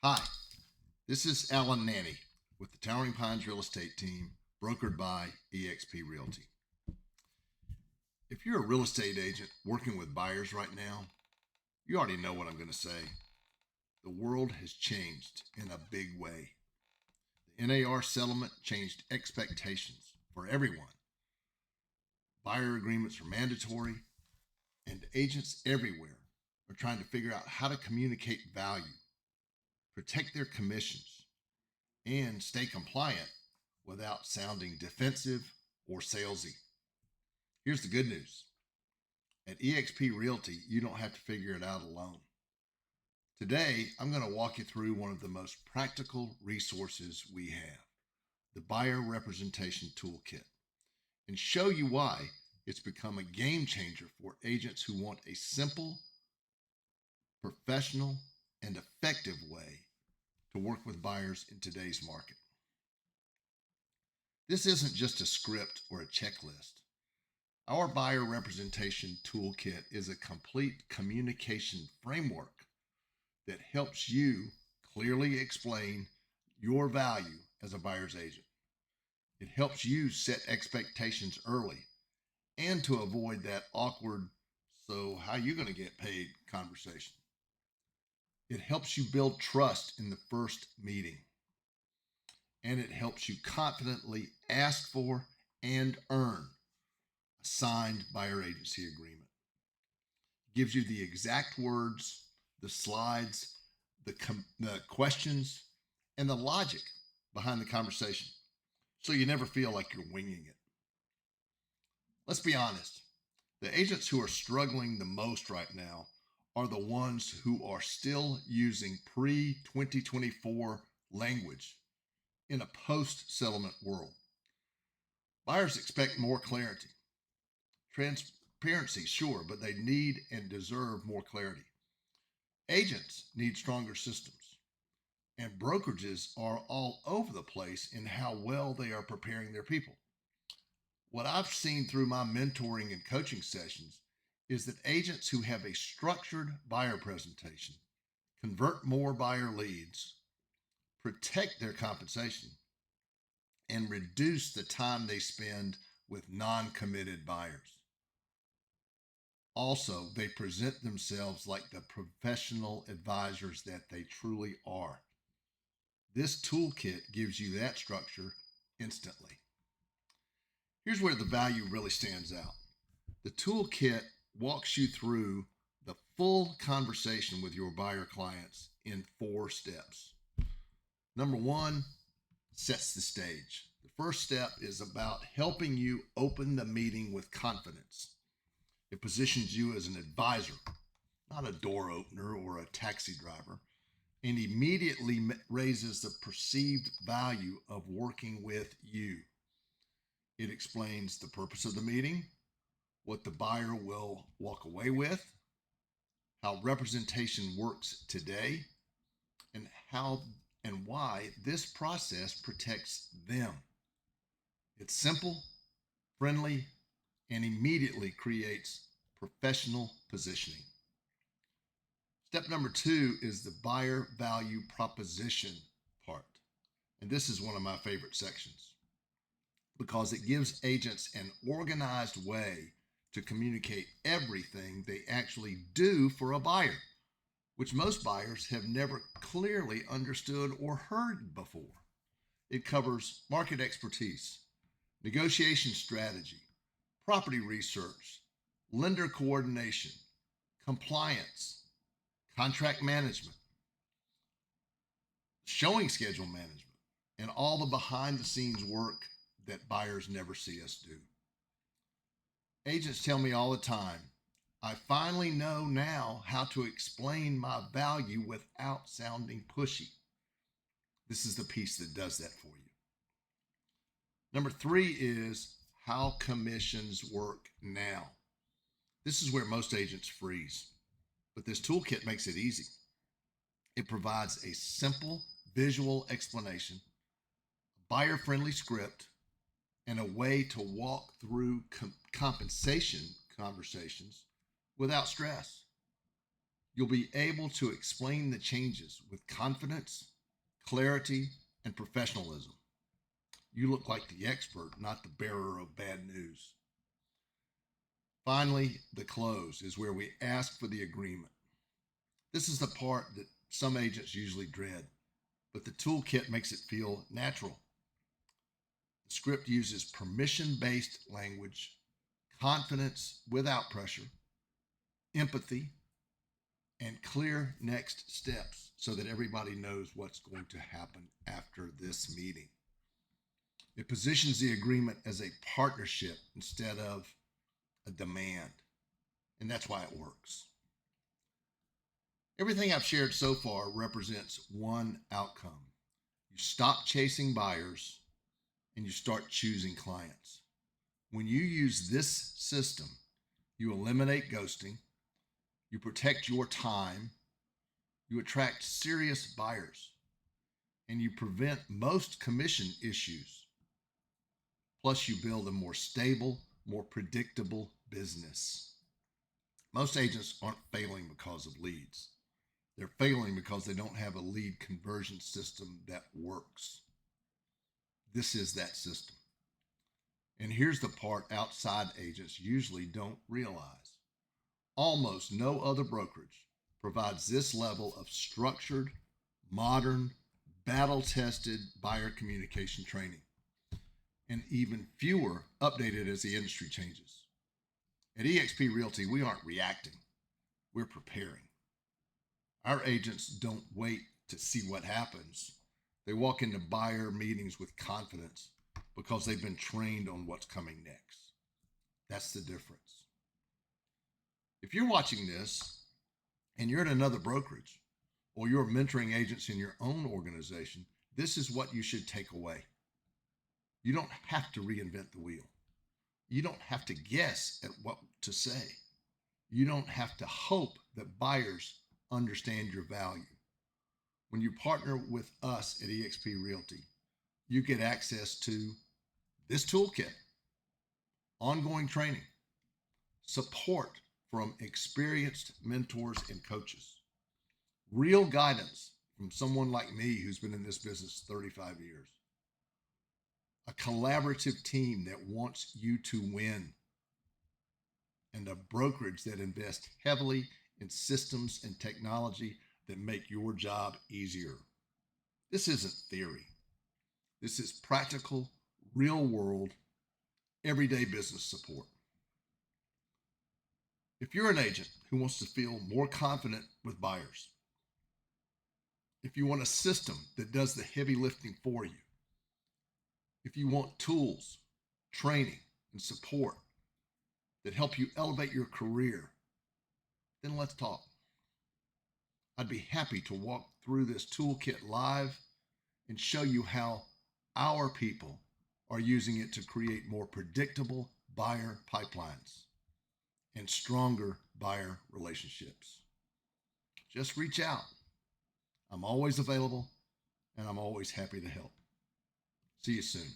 Hi, this is Alan Nanny with the Towering Pines Real Estate Team, brokered by eXp Realty. If you're a real estate agent working with buyers right now, you already know what I'm going to say. The world has changed in a big way. The NAR settlement changed expectations for everyone. Buyer agreements are mandatory, and agents everywhere are trying to figure out how to communicate value, protect their commissions, and stay compliant without sounding defensive or salesy. Here's the good news. At eXp Realty, you don't have to figure it out alone. Today, I'm going to walk you through one of the most practical resources we have, the Buyer Representation Toolkit, and show you why it's become a game changer for agents who want a simple, professional, and effective way to work with buyers in today's market. This isn't just a script or a checklist. Our Buyer Representation Toolkit is a complete communication framework that helps you clearly explain your value as a buyer's agent. It helps you set expectations early and to avoid that awkward, so how you going to get paid conversation. It helps you build trust in the first meeting, and it helps you confidently ask for and earn a signed buyer agency agreement. It gives you the exact words, the slides, the questions, and the logic behind the conversation, so you never feel like you're winging it. Let's be honest. The agents who are struggling the most right now are the ones who are still using pre-2024 language in a post-settlement world. Buyers expect more clarity. Transparency, sure, but they need and deserve more clarity. Agents need stronger systems, and brokerages are all over the place in how well they are preparing their people. What I've seen through my mentoring and coaching sessions is that agents who have a structured buyer presentation convert more buyer leads, protect their compensation, and reduce the time they spend with non committed buyers. Also, they present themselves like the professional advisors that they truly are. This toolkit gives you that structure instantly. Here's where the value really stands out. The toolkit walks you through the full conversation with your buyer clients in 4 steps. Number 1, sets the stage. The first step is about helping you open the meeting with confidence. It positions you as an advisor, not a door opener or a taxi driver, and immediately raises the perceived value of working with you. It explains the purpose of the meeting, what the buyer will walk away with, how representation works today, and how and why this process protects them. It's simple, friendly, and immediately creates professional positioning. Step number 2 is the buyer value proposition part. And this is one of my favorite sections because it gives agents an organized way to communicate everything they actually do for a buyer, which most buyers have never clearly understood or heard before. It covers market expertise, negotiation strategy, property research, lender coordination, compliance, contract management, showing schedule management, and all the behind the scenes work that buyers never see us do. Agents tell me all the time, I finally know now how to explain my value without sounding pushy. This is the piece that does that for you. Number 3 is how commissions work now. This is where most agents freeze, but this toolkit makes it easy. It provides a simple visual explanation, a buyer-friendly script, and a way to walk through compensation conversations without stress. You'll be able to explain the changes with confidence, clarity, and professionalism. You look like the expert, not the bearer of bad news. Finally, the close is where we ask for the agreement. This is the part that some agents usually dread, but the toolkit makes it feel natural. The script uses permission based language, confidence without pressure, empathy, and clear next steps so that everybody knows what's going to happen after this meeting. It positions the agreement as a partnership instead of a demand, and that's why it works. Everything I've shared so far represents one outcome. You stop chasing buyers and you start choosing clients. When you use this system, you eliminate ghosting, you protect your time, you attract serious buyers, and you prevent most commission issues. Plus, you build a more stable, more predictable business. Most agents aren't failing because of leads. They're failing because they don't have a lead conversion system that works. This is that system. And here's the part outside agents usually don't realize. Almost no other brokerage provides this level of structured, modern, battle-tested buyer communication training, and even fewer updated as the industry changes. At eXp Realty, we aren't reacting, we're preparing. Our agents don't wait to see what happens. They walk into buyer meetings with confidence because they've been trained on what's coming next. That's the difference. If you're watching this and you're at another brokerage or you're mentoring agents in your own organization, this is what you should take away. You don't have to reinvent the wheel. You don't have to guess at what to say. You don't have to hope that buyers understand your value. When you partner with us at eXp Realty, you get access to this toolkit, ongoing training, support from experienced mentors and coaches, real guidance from someone like me who's been in this business 35 years, a collaborative team that wants you to win, and a brokerage that invests heavily in systems and technology that make your job easier. This isn't theory. This is practical, real world, everyday business support. If you're an agent who wants to feel more confident with buyers, if you want a system that does the heavy lifting for you, if you want tools, training, and support that help you elevate your career, then let's talk. I'd be happy to walk through this toolkit live and show you how our people are using it to create more predictable buyer pipelines and stronger buyer relationships. Just reach out. I'm always available and I'm always happy to help. See you soon.